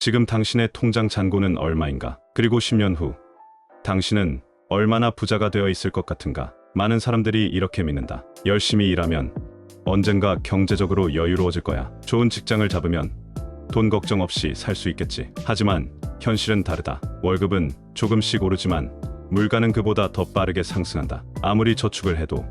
지금 당신의 통장 잔고는 얼마인가? 그리고 10년 후 당신은 얼마나 부자가 되어 있을 것 같은가? 많은 사람들이 이렇게 믿는다. 열심히 일하면 언젠가 경제적으로 여유로워질 거야. 좋은 직장을 잡으면 돈 걱정 없이 살 수 있겠지. 하지만 현실은 다르다. 월급은 조금씩 오르지만 물가는 그보다 더 빠르게 상승한다. 아무리 저축을 해도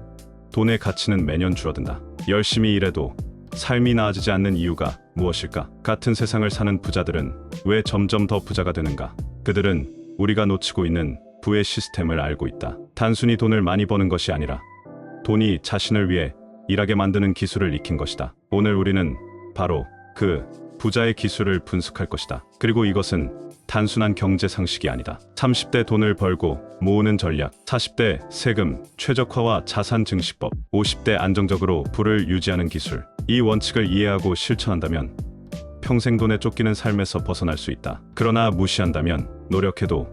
돈의 가치는 매년 줄어든다. 열심히 일해도 삶이 나아지지 않는 이유가 무엇일까? 같은 세상을 사는 부자들은 왜 점점 더 부자가 되는가? 그들은 우리가 놓치고 있는 부의 시스템을 알고 있다. 단순히 돈을 많이 버는 것이 아니라 돈이 자신을 위해 일하게 만드는 기술을 익힌 것이다. 오늘 우리는 바로 그 부자의 기술을 분석할 것이다. 그리고 이것은 단순한 경제 상식이 아니다. 30대 돈을 벌고 모으는 전략, 40대 세금 최적화와 자산 증식법, 50대 안정적으로 부를 유지하는 기술. 이 원칙을 이해하고 실천한다면 평생 돈에 쫓기는 삶에서 벗어날 수 있다. 그러나 무시한다면 노력해도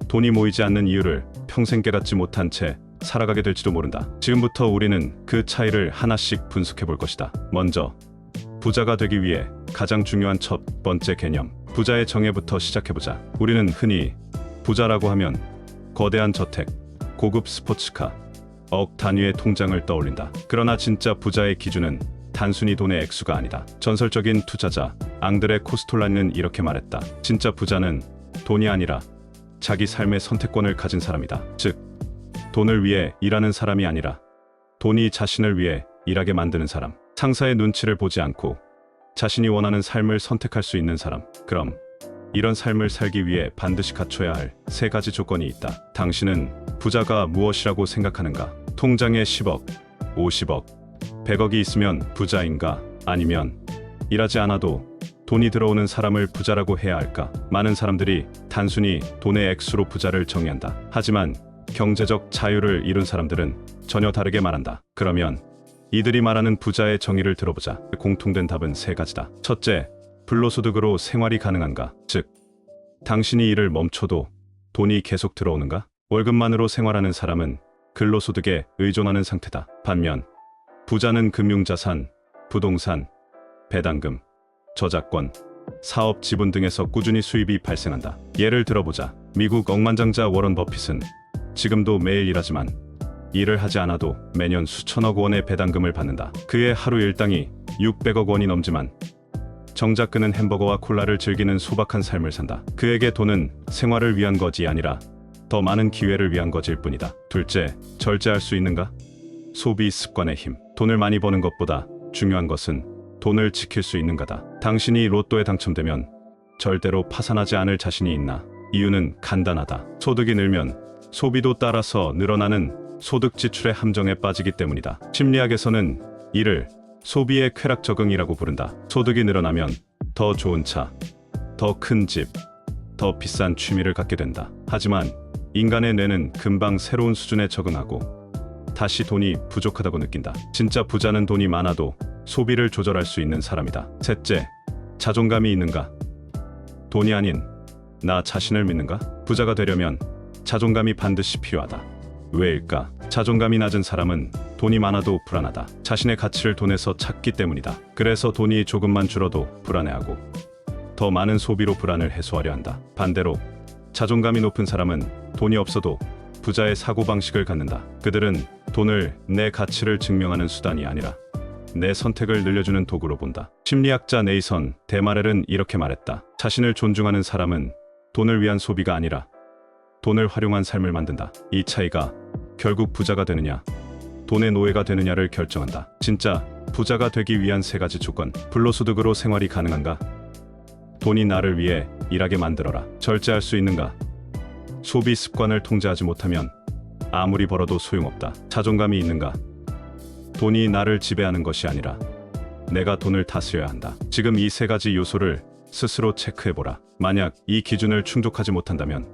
돈이 모이지 않는 이유를 평생 깨닫지 못한 채 살아가게 될지도 모른다. 지금부터 우리는 그 차이를 하나씩 분석해 볼 것이다. 먼저 부자가 되기 위해 가장 중요한 첫 번째 개념, 부자의 정의부터 시작해보자. 우리는 흔히 부자라고 하면 거대한 저택, 고급 스포츠카, 억 단위의 통장을 떠올린다. 그러나 진짜 부자의 기준은 단순히 돈의 액수가 아니다. 전설적인 투자자 앙드레 코스톨라니는 이렇게 말했다. 진짜 부자는 돈이 아니라 자기 삶의 선택권을 가진 사람이다. 즉, 돈을 위해 일하는 사람이 아니라 돈이 자신을 위해 일하게 만드는 사람. 상사의 눈치를 보지 않고 자신이 원하는 삶을 선택할 수 있는 사람. 그럼 이런 삶을 살기 위해 반드시 갖춰야 할 세 가지 조건이 있다. 당신은 부자가 무엇이라고 생각하는가? 통장에 10억, 50억, 100억이 있으면 부자인가? 아니면 일하지 않아도 돈이 들어오는 사람을 부자라고 해야 할까? 많은 사람들이 단순히 돈의 액수로 부자를 정의한다. 하지만 경제적 자유를 이룬 사람들은 전혀 다르게 말한다. 그러면 이들이 말하는 부자의 정의를 들어보자. 공통된 답은 세 가지다. 첫째, 불로소득으로 생활이 가능한가? 즉, 당신이 일을 멈춰도 돈이 계속 들어오는가? 월급만으로 생활하는 사람은 근로소득에 의존하는 상태다. 반면 부자는 금융자산, 부동산, 배당금, 저작권, 사업 지분 등에서 꾸준히 수입이 발생한다. 예를 들어보자. 미국 억만장자 워런 버핏은 지금도 매일 일하지만 일을 하지 않아도 매년 수천억 원의 배당금을 받는다. 그의 하루 일당이 600억 원이 넘지만 정작 그는 햄버거와 콜라를 즐기는 소박한 삶을 산다. 그에게 돈은 생활을 위한 것이 아니라 더 많은 기회를 위한 것일 뿐이다. 둘째, 절제할 수 있는가? 소비 습관의 힘. 돈을 많이 버는 것보다 중요한 것은 돈을 지킬 수 있는가다. 당신이 로또에 당첨되면 절대로 파산하지 않을 자신이 있나? 이유는 간단하다. 소득이 늘면 소비도 따라서 늘어나는 소득 지출의 함정에 빠지기 때문이다. 심리학에서는 이를 소비의 쾌락 적응이라고 부른다. 소득이 늘어나면 더 좋은 차, 더 큰 집, 더 비싼 취미를 갖게 된다. 하지만 인간의 뇌는 금방 새로운 수준에 적응하고 다시 돈이 부족하다고 느낀다. 진짜 부자는 돈이 많아도 소비를 조절할 수 있는 사람이다. 셋째, 자존감이 있는가? 돈이 아닌 나 자신을 믿는가? 부자가 되려면 자존감이 반드시 필요하다. 왜일까? 자존감이 낮은 사람은 돈이 많아도 불안하다. 자신의 가치를 돈에서 찾기 때문이다. 그래서 돈이 조금만 줄어도 불안해하고 더 많은 소비로 불안을 해소하려 한다. 반대로 자존감이 높은 사람은 돈이 없어도 부자의 사고방식을 갖는다. 그들은 돈을 내 가치를 증명하는 수단이 아니라 내 선택을 늘려주는 도구로 본다. 심리학자 네이선 데마렐은 이렇게 말했다. 자신을 존중하는 사람은 돈을 위한 소비가 아니라 돈을 활용한 삶을 만든다. 이 차이가 결국 부자가 되느냐, 돈의 노예가 되느냐를 결정한다. 진짜 부자가 되기 위한 세 가지 조건. 불로소득으로 생활이 가능한가? 돈이 나를 위해 일하게 만들어라. 절제할 수 있는가? 소비 습관을 통제하지 못하면 아무리 벌어도 소용없다. 자존감이 있는가? 돈이 나를 지배하는 것이 아니라 내가 돈을 다스려야 한다. 지금 이 세 가지 요소를 스스로 체크해보라. 만약 이 기준을 충족하지 못한다면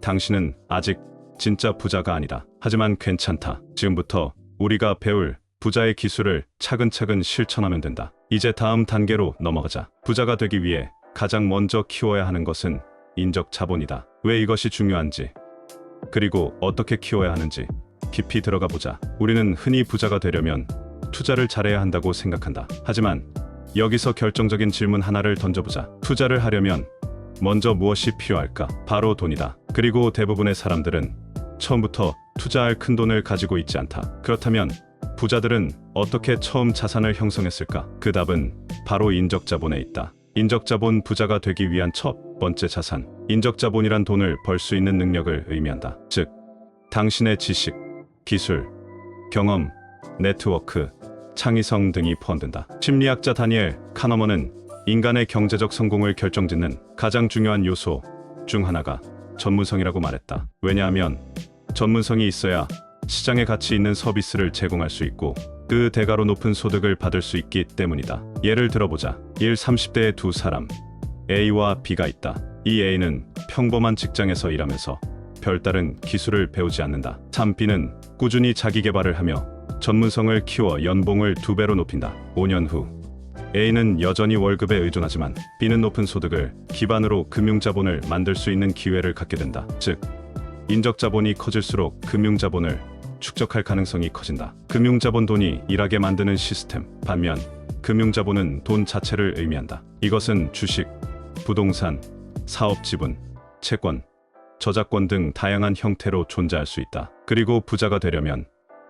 당신은 아직 진짜 부자가 아니다. 하지만 괜찮다. 지금부터 우리가 배울 부자의 기술을 차근차근 실천하면 된다. 이제 다음 단계로 넘어가자. 부자가 되기 위해 가장 먼저 키워야 하는 것은 인적 자본이다. 왜 이것이 중요한지, 그리고 어떻게 키워야 하는지 깊이 들어가 보자. 우리는 흔히 부자가 되려면 투자를 잘해야 한다고 생각한다. 하지만 여기서 결정적인 질문 하나를 던져보자. 투자를 하려면 먼저 무엇이 필요할까? 바로 돈이다. 그리고 대부분의 사람들은 처음부터 투자할 큰 돈을 가지고 있지 않다. 그렇다면 부자들은 어떻게 처음 자산을 형성했을까? 그 답은 바로 인적자본에 있다. 인적자본. 부자가 되기 위한 첫 번째 자산. 인적자본이란 돈을 벌 수 있는 능력을 의미한다. 즉, 당신의 지식, 기술, 경험, 네트워크, 창의성 등이 포함된다. 심리학자 다니엘 카너먼은 인간의 경제적 성공을 결정짓는 가장 중요한 요소 중 하나가 전문성이라고 말했다. 왜냐하면 전문성이 있어야 시장에 가치 있는 서비스를 제공할 수 있고 그 대가로 높은 소득을 받을 수 있기 때문이다. 예를 들어보자. 30대의 두 사람 A와 B가 있다. 이 A는 평범한 직장에서 일하면서 별다른 기술을 배우지 않는다. B는 꾸준히 자기 개발을 하며 전문성을 키워 연봉을 2배로 높인다. 5년 후 A는 여전히 월급에 의존하지만 B는 높은 소득을 기반으로 금융자본을 만들 수 있는 기회를 갖게 된다. 즉, 인적자본이 커질수록 금융자본을 축적할 가능성이 커진다. 금융자본. 돈이 일하게 만드는 시스템. 반면 금융자본은 돈 자체를 의미한다. 이것은 주식, 부동산, 사업지분, 채권, 저작권 등 다양한 형태로 존재할 수 있다. 그리고 부자가 되려면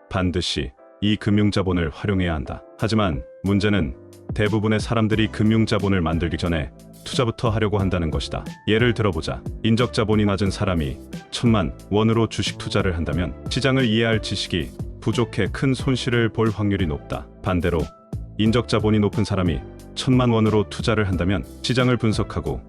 반드시 이 금융자본을 활용해야 한다. 하지만 문제는 대부분의 사람들이 금융자본을 만들기 전에 투자부터 하려고 한다는 것이다. 예를 들어보자. 인적자본이 낮은 사람이 1,000만 원으로 주식 투자를 한다면 시장을 이해할 지식이 부족해 큰 손실을 볼 확률이 높다. 반대로 인적자본이 높은 사람이 1,000만 원으로 투자를 한다면 시장을 분석하고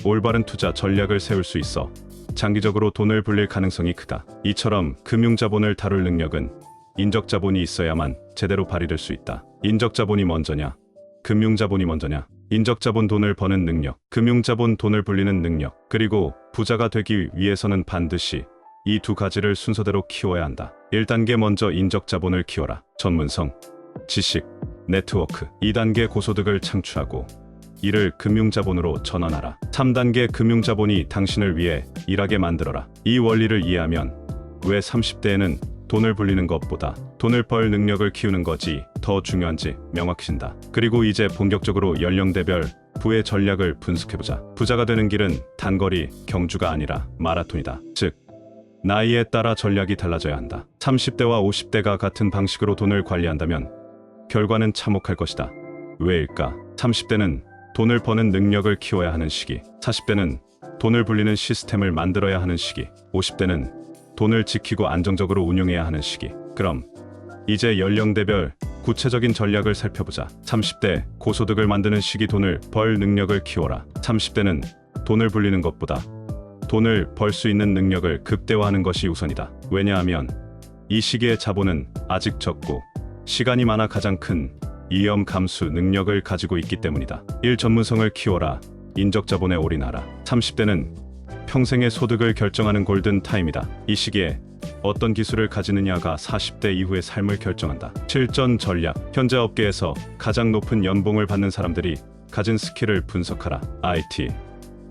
올바른 투자 전략을 세울 수 있어 장기적으로 돈을 불릴 가능성이 크다. 이처럼 금융자본을 다룰 능력은 인적자본이 있어야만 제대로 발휘될 수 있다. 인적자본이 먼저냐? 금융자본이 먼저냐? 인적자본. 돈을 버는 능력, 금융자본. 돈을 불리는 능력. 그리고 부자가 되기 위해서는 반드시 이 두 가지를 순서대로 키워야 한다. 1단계. 먼저 인적자본을 키워라. 전문성, 지식, 네트워크. 2단계. 고소득을 창출하고 이를 금융자본으로 전환하라. 3단계. 금융자본이 당신을 위해 일하게 만들어라. 이 원리를 이해하면 왜 30대에는 돈을 불리는 것보다 돈을 벌 능력을 키우는 것이 더 중요한지 명확해진다. 그리고 이제 본격적으로 연령대별 부의 전략을 분석해보자. 부자가 되는 길은 단거리 경주가 아니라 마라톤이다. 즉, 나이에 따라 전략이 달라져야 한다. 30대와 50대가 같은 방식으로 돈을 관리한다면 결과는 참혹할 것이다. 왜일까? 30대는 돈을 버는 능력을 키워야 하는 시기, 40대는 돈을 불리는 시스템을 만들어야 하는 시기, 50대는 돈을 지키고 안정적으로 운용해야 하는 시기. 그럼 이제 연령대별 구체적인 전략을 살펴보자. 30대 고소득을 만드는 시기. 돈을 벌 능력을 키워라. 30대는 돈을 불리는 것보다 돈을 벌 수 있는 능력을 극대화하는 것이 우선이다. 왜냐하면 이 시기의 자본은 아직 적고 시간이 많아 가장 큰 위험 감수 능력을 가지고 있기 때문이다. 1. 전문성을 키워라. 인적자본에 올인하라. 30대는 평생의 소득을 결정하는 골든 타임이다. 이 시기에 어떤 기술을 가지느냐가 40대 이후의 삶을 결정한다. 실전 전략. 현재 업계에서 가장 높은 연봉을 받는 사람들이 가진 스킬을 분석하라. IT,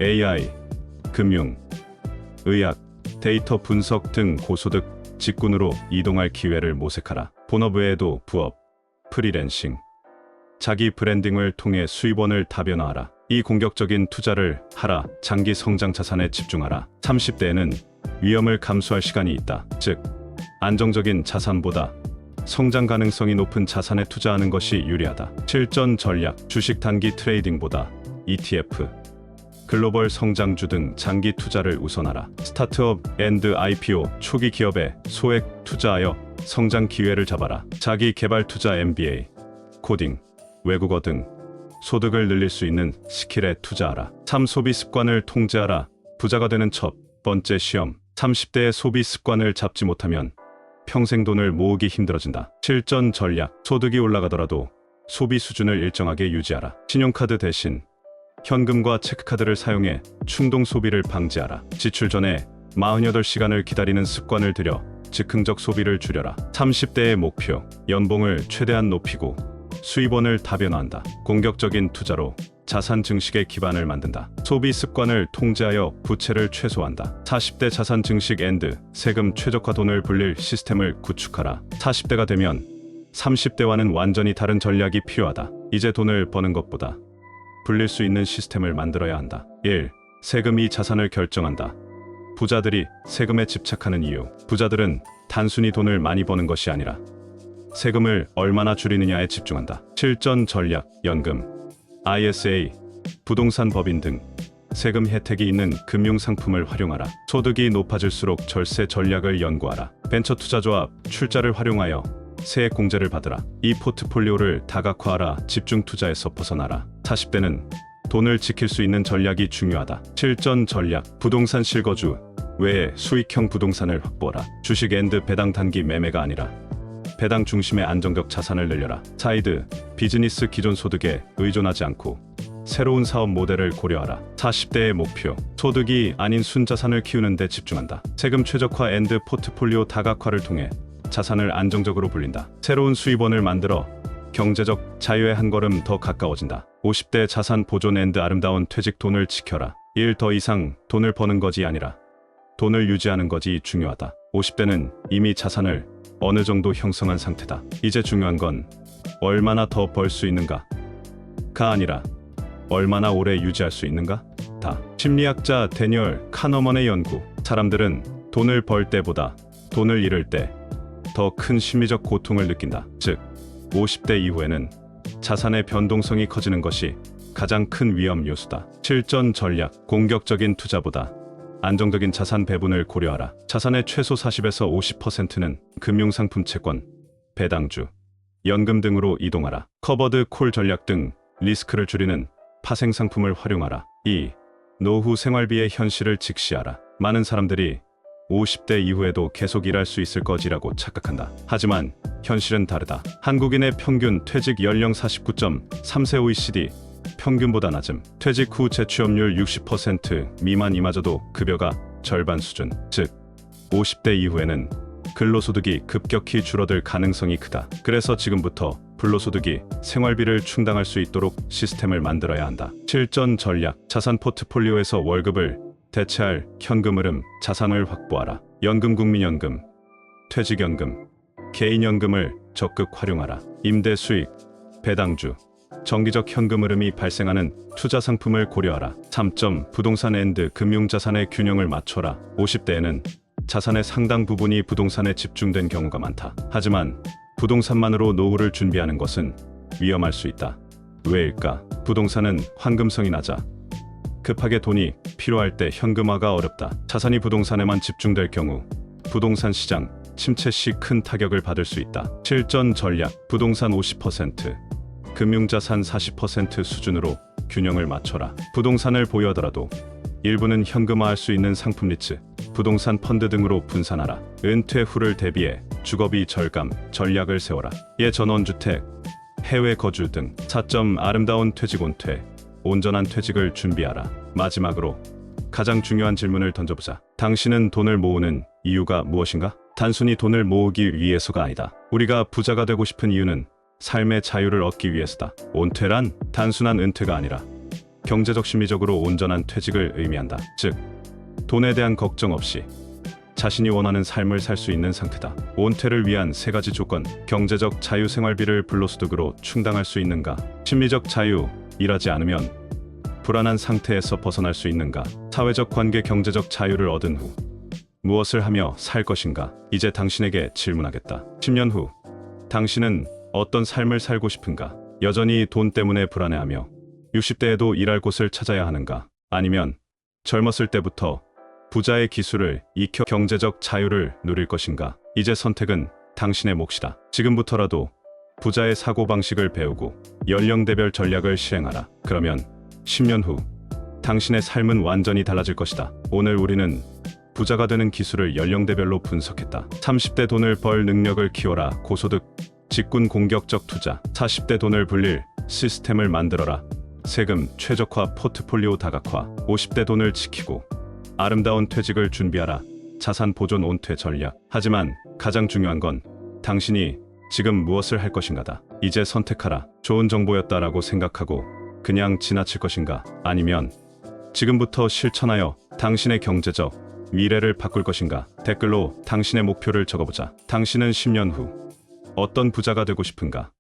AI, 금융, 의학, 데이터 분석 등 고소득 직군으로 이동할 기회를 모색하라. 본업 외에도 부업, 프리랜싱, 자기 브랜딩을 통해 수입원을 다변화하라. 이 공격적인 투자를 하라. 장기 성장 자산에 집중하라. 30대에는 위험을 감수할 시간이 있다. 즉, 안정적인 자산보다 성장 가능성이 높은 자산에 투자하는 것이 유리하다. 실전 전략. 주식 단기 트레이딩보다 ETF, 글로벌 성장주 등 장기 투자를 우선하라. 스타트업 앤드 IPO. 초기 기업에 소액 투자하여 성장 기회를 잡아라. 자기 개발 투자. MBA, 코딩, 외국어 등 소득을 늘릴 수 있는 스킬에 투자하라. 3. 소비 습관을 통제하라. 부자가 되는 첫 번째 시험. 30대의 소비 습관을 잡지 못하면 평생 돈을 모으기 힘들어진다. 실전 전략. 소득이 올라가더라도 소비 수준을 일정하게 유지하라. 신용카드 대신 현금과 체크카드를 사용해 충동 소비를 방지하라. 지출 전에 48시간을 기다리는 습관을 들여 즉흥적 소비를 줄여라. 30대의 목표. 연봉을 최대한 높이고 수입원을 다변화한다. 공격적인 투자로 자산 증식의 기반을 만든다. 소비 습관을 통제하여 부채를 최소화한다. 40대 자산 증식 앤드 세금 최적화. 돈을 불릴 시스템을 구축하라. 40대가 되면 30대와는 완전히 다른 전략이 필요하다. 이제 돈을 버는 것보다 불릴 수 있는 시스템을 만들어야 한다. 1. 세금이 자산을 결정한다. 부자들이 세금에 집착하는 이유. 부자들은 단순히 돈을 많이 버는 것이 아니라 세금을 얼마나 줄이느냐에 집중한다. 실전 전략, 연금, ISA, 부동산 법인 등 세금 혜택이 있는 금융상품을 활용하라. 소득이 높아질수록 절세 전략을 연구하라. 벤처 투자조합, 출자를 활용하여 세액 공제를 받으라. 이 포트폴리오를 다각화하라. 집중 투자에서 벗어나라. 40대는 돈을 지킬 수 있는 전략이 중요하다. 실전 전략, 부동산 실거주 외에 수익형 부동산을 확보하라. 주식 앤드 배당 단기 매매가 아니라 배당 중심의 안정적 자산을 늘려라. 사이드, 비즈니스 기존 소득에 의존하지 않고 새로운 사업 모델을 고려하라. 40대의 목표, 소득이 아닌 순자산을 키우는 데 집중한다. 세금 최적화 앤드 포트폴리오 다각화를 통해 자산을 안정적으로 불린다. 새로운 수입원을 만들어 경제적 자유에 한 걸음 더 가까워진다. 50대 자산 보존 앤드 아름다운 퇴직. 돈을 지켜라. 일 더 이상 돈을 버는 것이 아니라 돈을 유지하는 것이 중요하다. 50대는 이미 자산을 어느 정도 형성한 상태다. 이제 중요한 건 얼마나 더 벌 수 있는가가 아니라 얼마나 오래 유지할 수 있는가? 다. 심리학자 데니얼 카너먼의 연구. 사람들은 돈을 벌 때보다 돈을 잃을 때 더 큰 심리적 고통을 느낀다. 즉, 50대 이후에는 자산의 변동성이 커지는 것이 가장 큰 위험 요소다. 실전 전략, 공격적인 투자보다 안정적인 자산 배분을 고려하라. 자산의 최소 40에서 50%는 금융상품, 채권, 배당주, 연금 등으로 이동하라. 커버드 콜 전략 등 리스크를 줄이는 파생 상품을 활용하라. 2. 노후 생활비의 현실을 직시하라. 많은 사람들이 50대 이후에도 계속 일할 수 있을 것이라고 착각한다. 하지만 현실은 다르다. 한국인의 평균 퇴직 연령 49.3세, OECD 평균보다 낮음. 퇴직 후 재취업률 60% 미만이마저도 급여가 절반 수준. 즉, 50대 이후에는 근로소득이 급격히 줄어들 가능성이 크다. 그래서 지금부터 불로소득이 생활비를 충당할 수 있도록 시스템을 만들어야 한다. 실전 전략, 자산 포트폴리오에서 월급을 대체할 현금 흐름, 자산을 확보하라. 연금, 국민연금, 퇴직연금, 개인연금을 적극 활용하라. 임대 수익, 배당주, 정기적 현금 흐름이 발생하는 투자 상품을 고려하라. 3점, 부동산 앤드 금융자산의 균형을 맞춰라. 50대에는 자산의 상당 부분이 부동산에 집중된 경우가 많다. 하지만 부동산만으로 노후를 준비하는 것은 위험할 수 있다. 왜일까? 부동산은 환금성이 낮아 급하게 돈이 필요할 때 현금화가 어렵다. 자산이 부동산에만 집중될 경우 부동산 시장 침체 시 큰 타격을 받을 수 있다. 실전 전략, 부동산 50%, 금융자산 40% 수준으로 균형을 맞춰라. 부동산을 보유하더라도 일부는 현금화할 수 있는 상품, 리츠, 부동산 펀드 등으로 분산하라. 은퇴 후를 대비해 주거비 절감 전략을 세워라. 예전원주택, 해외 거주 등. 4점, 아름다운 퇴직, 온퇴, 온전한 퇴직을 준비하라. 마지막으로 가장 중요한 질문을 던져보자. 당신은 돈을 모으는 이유가 무엇인가? 단순히 돈을 모으기 위해서가 아니다. 우리가 부자가 되고 싶은 이유는 삶의 자유를 얻기 위해서다. 온퇴란 단순한 은퇴가 아니라 경제적, 심리적으로 온전한 퇴직을 의미한다. 즉, 돈에 대한 걱정 없이 자신이 원하는 삶을 살 수 있는 상태다. 온퇴를 위한 3가지 조건. 경제적 자유, 생활비를 불로소득으로 충당할 수 있는가? 심리적 자유, 일하지 않으면 불안한 상태에서 벗어날 수 있는가? 사회적 관계, 경제적 자유를 얻은 후 무엇을 하며 살 것인가? 이제 당신에게 질문하겠다. 10년 후 당신은 어떤 삶을 살고 싶은가? 여전히 돈 때문에 불안해하며 60대에도 일할 곳을 찾아야 하는가? 아니면 젊었을 때부터 부자의 기술을 익혀 경제적 자유를 누릴 것인가? 이제 선택은 당신의 몫이다. 지금부터라도 부자의 사고방식을 배우고 연령대별 전략을 실행하라. 그러면 10년 후 당신의 삶은 완전히 달라질 것이다. 오늘 우리는 부자가 되는 기술을 연령대별로 분석했다. 30대 돈을 벌 능력을 키워라. 고소득, 직군, 공격적 투자. 40대 돈을 불릴 시스템을 만들어라. 세금 최적화, 포트폴리오 다각화. 50대 돈을 지키고 아름다운 퇴직을 준비하라. 자산 보존, 온퇴 전략. 하지만 가장 중요한 건 당신이 지금 무엇을 할 것인가다. 이제 선택하라. 좋은 정보였다라고 생각하고 그냥 지나칠 것인가? 아니면 지금부터 실천하여 당신의 경제적 미래를 바꿀 것인가? 댓글로 당신의 목표를 적어보자. 당신은 10년 후 어떤 부자가 되고 싶은가?